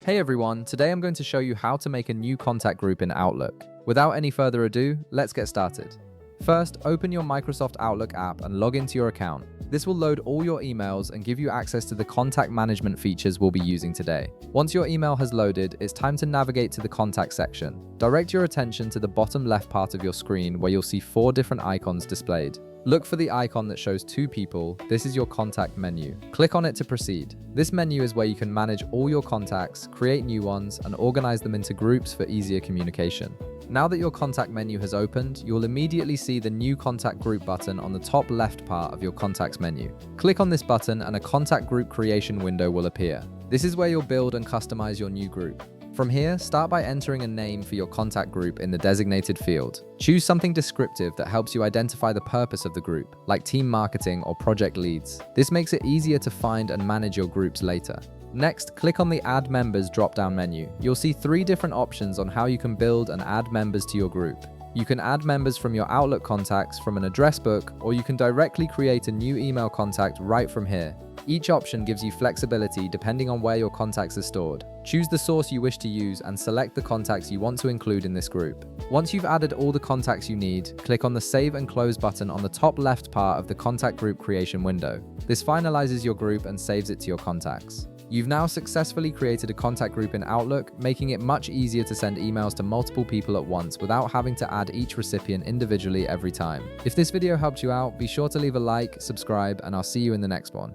Hey everyone, today I'm going to show you how to make a new contact group in Outlook. Without any further ado, let's get started. First, open your Microsoft Outlook app and log into your account. This will load all your emails and give you access to the contact management features we'll be using today. Once your email has loaded, it's time to navigate to the contact section. Direct your attention to the bottom left part of your screen where you'll see 4 different icons displayed. Look for the icon that shows 2 people. This is your contact menu. Click on it to proceed. This menu is where you can manage all your contacts, create new ones, and organize them into groups for easier communication. Now that your contact menu has opened, you'll immediately see the New Contact Group button on the top left part of your contacts menu. Click on this button and a contact group creation window will appear. This is where you'll build and customize your new group. From here, start by entering a name for your contact group in the designated field. Choose something descriptive that helps you identify the purpose of the group, like team marketing or project leads. This makes it easier to find and manage your groups later. Next, click on the Add Members drop-down menu. You'll see 3 different options on how you can build and add members to your group. You can add members from your Outlook contacts from an address book, or you can directly create a new email contact right from here. Each option gives you flexibility depending on where your contacts are stored. Choose the source you wish to use and select the contacts you want to include in this group. Once you've added all the contacts you need, click on the Save and Close button on the top left part of the contact group creation window. This finalizes your group and saves it to your contacts. You've now successfully created a contact group in Outlook, making it much easier to send emails to multiple people at once without having to add each recipient individually every time. If this video helped you out, be sure to leave a like, subscribe, and I'll see you in the next one.